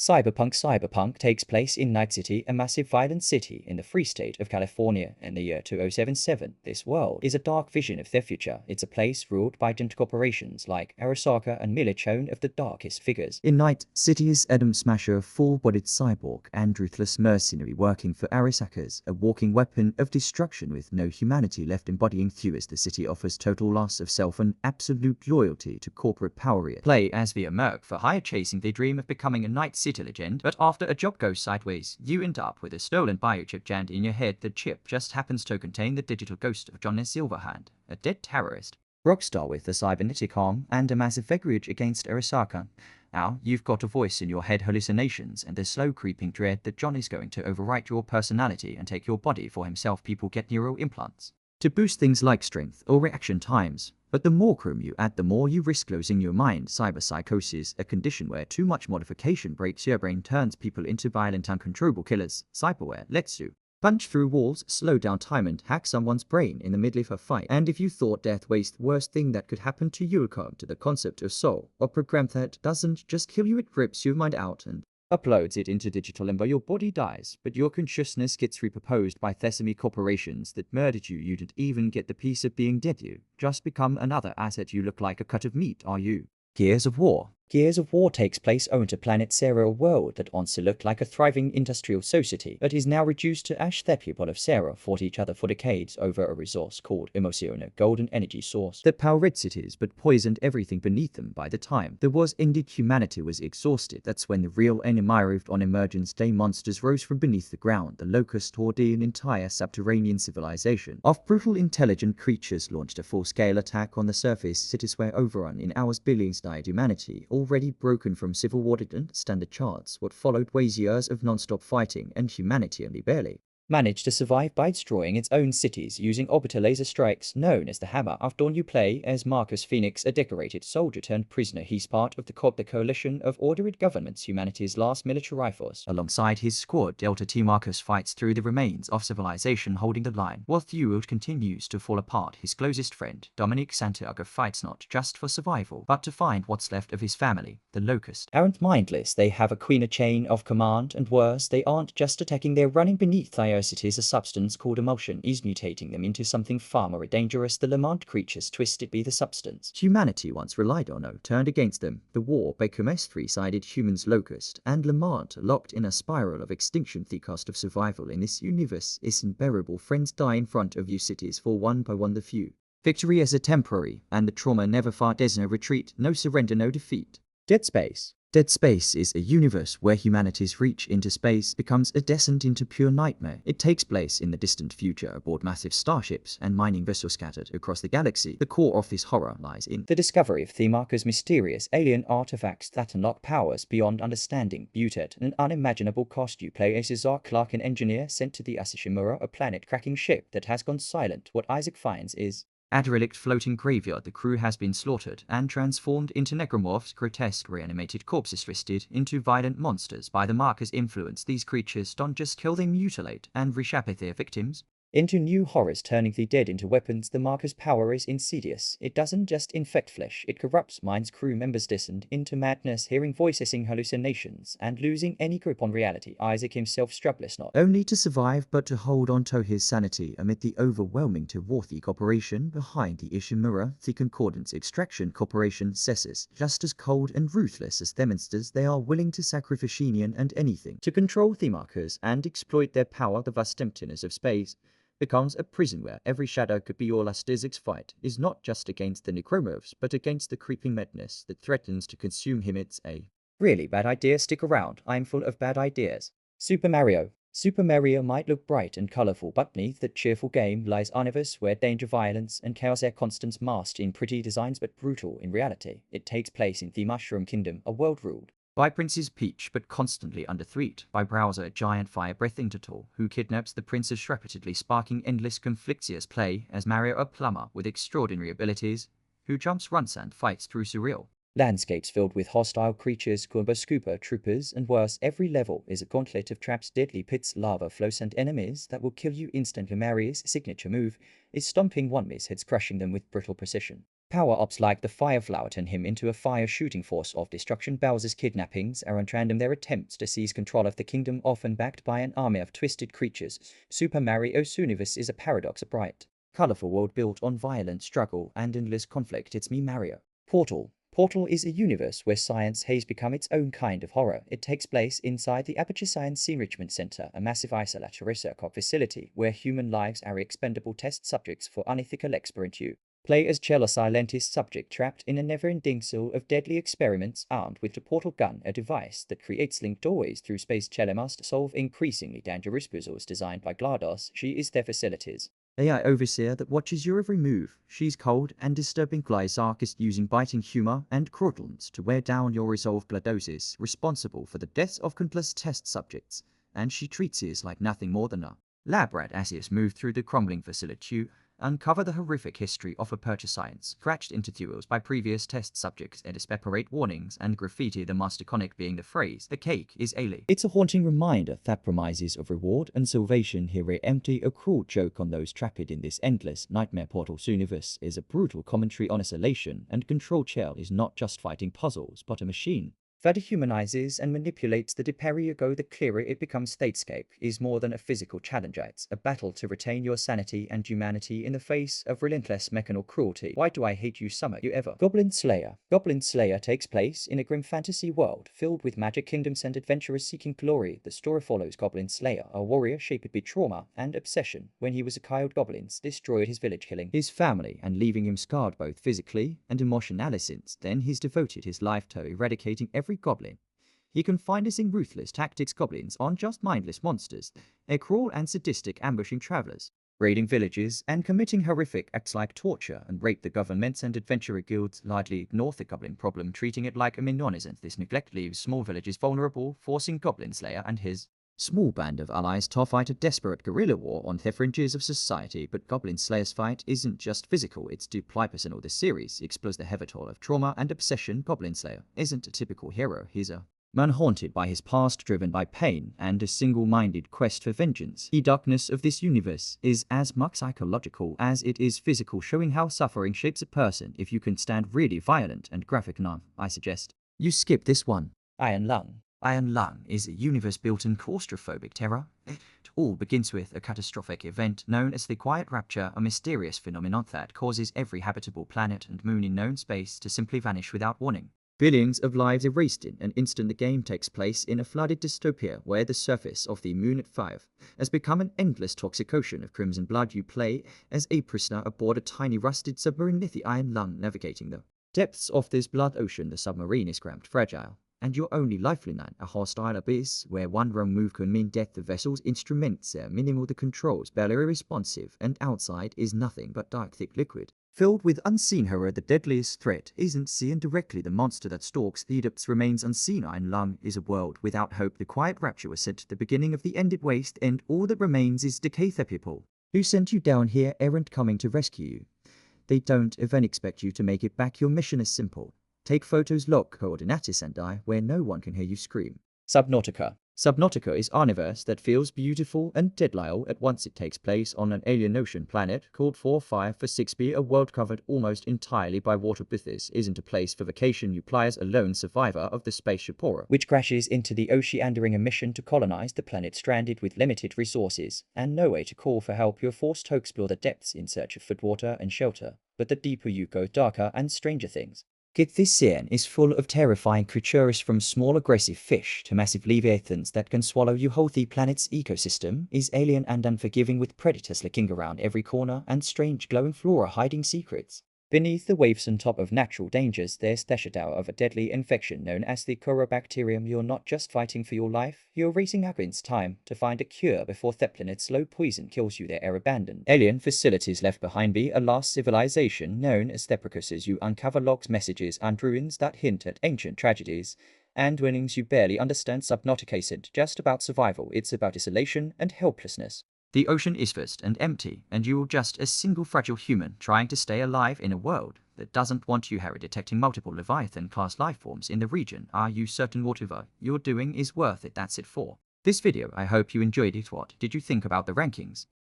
Cyberpunk takes place in Night City, a massive violent city in the free state of California in the year 2077. This world is a dark vision of their future. It's a place ruled by giant corporations like Arasaka and Milichone of the darkest figures. In Night City is Adam Smasher, a full-bodied cyborg and ruthless mercenary working for Arasaka's, a walking weapon of destruction with no humanity left, embodying few as the city offers total loss of self and absolute loyalty to corporate power. Play as the Merc for hire, chasing their dream of becoming a Night City legend, but after a job goes sideways, you end up with a stolen biochip jammed in your head. The chip just happens to contain the digital ghost of John Silverhand, a dead terrorist. Rockstar with a cybernetic arm and a massive leverage against Arasaka. Now, you've got a voice in your head, hallucinations, and the slow creeping dread that John is going to overwrite your personality and take your body for himself. People get neural implants to boost things like strength or reaction times. But the more chrome you add, the more you risk losing your mind. Cyberpsychosis, a condition where too much modification breaks your brain, turns people into violent, uncontrollable killers. Cyberware lets you punch through walls, slow down time, and hack someone's brain in the middle of a fight. And if you thought death was the worst thing that could happen to you, come to the concept of soul, a program that doesn't just kill you, it rips your mind out and uploads it into digital limbo. Your body dies, but your consciousness gets repurposed by Thesamy corporations that murdered you. You didn't even get the piece of being dead. You just become another asset. You look like a cut of meat, are you? Gears of War. Gears of War takes place on a planet Sarah, a world that once looked like a thriving industrial society, but is now reduced to ash. The people of Sarah fought each other for decades over a resource called Emotion, a golden energy source that powered cities but poisoned everything beneath them. By the time there was ended, humanity was exhausted. That's when the real enemy arrived. On Emergence Day, monsters rose from beneath the ground. The Locust horde, an entire subterranean civilization of brutal, intelligent creatures, launched a full-scale attack on the surface. Cities were overrun in hours, billions died. Humanity, already broken from civil war, didn't stand a chance. What followed was years of non-stop fighting, and humanity only barely managed to survive by destroying its own cities using orbital laser strikes known as the Hammer. After all, you play as Marcus Phoenix, a decorated soldier turned prisoner. He's part of the coalition of ordered governments, humanity's last military force. Alongside his squad, Delta T. Marcus fights through the remains of civilization, holding the line, while the world continues to fall apart. His closest friend, Dominic Santiago, fights not just for survival, but to find what's left of his family, the Locust. Aren't mindless, they have a queen, a chain of command, and worse, they aren't just attacking, they're running beneath diversity. A substance called emotion is mutating them into something far more dangerous. The Lamont creatures twisted be the substance humanity once relied on, turned against them. The war becomes three-sided: humans, Locust, and Lamont, locked in a spiral of extinction. The cost of survival in this universe is unbearable. Friends die in front of you, cities fall one by one. The few victory is a temporary, and the trauma never fought. There's no retreat, no surrender, no defeat. Dead Space. Dead Space is a universe where humanity's reach into space becomes a descent into pure nightmare. It takes place in the distant future aboard massive starships and mining vessels scattered across the galaxy. The core of this horror lies in the discovery of Marcus' mysterious alien artifacts that unlock powers beyond understanding. Butte at an unimaginable cost. You play as Isaac Clarke, an engineer sent to the Asashimura, a planet-cracking ship that has gone silent. What Isaac finds is a derelict floating graveyard. The crew has been slaughtered and transformed into necromorphs, grotesque reanimated corpses twisted into violent monsters by the Marcus influence. These creatures don't just kill, they mutilate and reshape their victims into new horrors, turning the dead into weapons. The Marcus power is insidious. It doesn't just infect flesh, it corrupts minds. Crew members descend into madness, hearing voices, hallucinations, and losing any grip on reality. Isaac himself struggles not only to survive, but to hold on to his sanity amid the overwhelming Teworthy corporation behind the Ishimura. The Concordance Extraction Corporation cesses, just as cold and ruthless as monsters. They are willing to sacrifice anyone and anything to control the Marcus and exploit their power. The vast emptiness of space becomes a prison where every shadow could be your last. Isaac's fight is not just against the necromorphs, but against the creeping madness that threatens to consume him. It's a really bad idea. Stick around, I'm full of bad ideas. Super Mario. Super Mario might look bright and colorful, but beneath that cheerful game lies universe where danger, violence, and chaos are constant, masked in pretty designs but brutal in reality. It takes place in the Mushroom Kingdom, a world ruled by Princess Peach, but constantly under threat by Browser, a giant fire-breath Intertor, who kidnaps the princess, repeatedly sparking endless conflicts. As play as Mario, a plumber with extraordinary abilities, who jumps, runs, and fights through surreal landscapes filled with hostile creatures, Goomba Scooper troopers, and worse. Every level is a gauntlet of traps, deadly pits, lava flows, and enemies that will kill you instantly. Mario's signature move is stomping one miss hits, crushing them with brutal precision. Power-ups like the Fire Flower turn him into a fire-shooting force of destruction. Bowser's kidnappings are at random. Their attempts to seize control of the kingdom, often backed by an army of twisted creatures. Super Mario's universe is a paradox, a bright, colorful world built on violent struggle and endless conflict. It's me, Mario. Portal. Portal is a universe where science has become its own kind of horror. It takes place inside the Aperture Science Enrichment Center, a massive isolated research facility where human lives are expendable test subjects for unethical experiment. Play as Cello, scientist subject trapped in a never-ending cycle of deadly experiments, armed with the portal gun, a device that creates linked doorways through space. Cello must solve increasingly dangerous puzzles designed by GLaDOS. She is their facilities AI overseer that watches your every move. She's cold and disturbing sarcastic, using biting humor and cruelty to wear down your resolve. GLaDOS responsible for the deaths of countless test subjects, and she treats us like nothing more than a lab rat. As you move through the crumbling facility, uncover the horrific history of Aperture Science, scratched into duels by previous test subjects, and separate warnings and graffiti, the most iconic being the phrase, "The cake is alien." It's a haunting reminder that promises of reward and salvation here are empty, a cruel joke on those trapped in this endless nightmare. Portal's universe is a brutal commentary on isolation and control. Chell is not just fighting puzzles, but a machine that humanizes and manipulates. The deeper you go, the clearer it becomes. Statescape is more than a physical challenge. It's a battle to retain your sanity and humanity in the face of relentless mechanical cruelty. Why do I hate you summer you ever? Goblin Slayer. Goblin Slayer takes place in a grim fantasy world filled with magic kingdoms and adventurers seeking glory. The story follows Goblin Slayer, a warrior shaped by trauma and obsession. When he was a child, goblins destroyed his village, killing his family and leaving him scarred both physically and emotionally. Since then, he's devoted his life to eradicating every goblin he can find. Using ruthless tactics, goblins aren't just mindless monsters. They're cruel and sadistic, ambushing travelers, raiding villages, and committing horrific acts like torture and rape. The governments and adventurer guilds largely ignore the goblin problem, treating it like a non-event. This neglect leaves small villages vulnerable, forcing Goblin Slayer and his small band of allies to fight a desperate guerrilla war on the fringes of society. But Goblin Slayer's fight isn't just physical, it's deeply personal. The series explores the heavy toll of trauma and obsession. Goblin Slayer isn't a typical hero, he's a man haunted by his past, driven by pain and a single-minded quest for vengeance. The darkness of this universe is as much psychological as it is physical, showing how suffering shapes a person. If you can stand really violent and graphic enough, I suggest you skip this one. Iron Lung. Iron Lung is a universe built in claustrophobic terror. It all begins with a catastrophic event known as the Quiet Rapture, a mysterious phenomenon that causes every habitable planet and moon in known space to simply vanish without warning. Billions of lives erased in an instant. The game takes place in a flooded dystopia where the surface of the moon at 5 has become an endless toxic ocean of crimson blood. You play as a prisoner aboard a tiny rusted submarine with the Iron Lung, navigating the depths of this blood ocean. The submarine is cramped, fragile, and your only lifeline, a hostile abyss where one wrong move can mean death. The vessel's instruments are minimal, the controls barely responsive, and outside is nothing but dark, thick liquid filled with unseen horror. The deadliest threat isn't seen directly, the monster that stalks the depths remains unseen. Iron Lung is a world without hope. The Quiet Rapture was set at the beginning of the ended waste, and all that remains is decay. The people who sent you down here aren't coming to rescue you. They don't even expect you to make it back. Your mission is simple: take photos, log coordinates, and die where no one can hear you scream. Subnautica. Subnautica is an universe that feels beautiful and deadly all at once. It takes place on an alien ocean planet called 4546b, a world covered almost entirely by water. But this isn't a place for vacation. You play as a lone survivor of the spaceship Aura, which crashes into the ocean during a mission to colonize the planet. Stranded with limited resources and no way to call for help, you're forced to explore the depths in search of food, water, and shelter. But the deeper you go, darker and stranger things. This scene is full of terrifying creatures, from small aggressive fish to massive leviathans that can swallow you whole. The planet's ecosystem is alien and unforgiving, with predators lurking around every corner and strange glowing flora hiding secrets. Beneath the waves, on top of natural dangers, there's the shadow of a deadly infection known as the Corobacterium. You're not just fighting for your life, you're racing against time to find a cure before the planet's slow poison kills you. There are abandoned alien facilities left behind by a lost civilization known as the Precursors. You uncover logs, messages, and ruins that hint at ancient tragedies and winnings you barely understand. Subnautica isn't just about survival, it's about isolation and helplessness. The ocean is vast and empty, and you're just a single fragile human trying to stay alive in a world that doesn't want you. Harry, detecting multiple Leviathan-class lifeforms in the region. Are you certain whatever you're doing is worth it? That's it for this video. I hope you enjoyed it. What did you think about the rankings?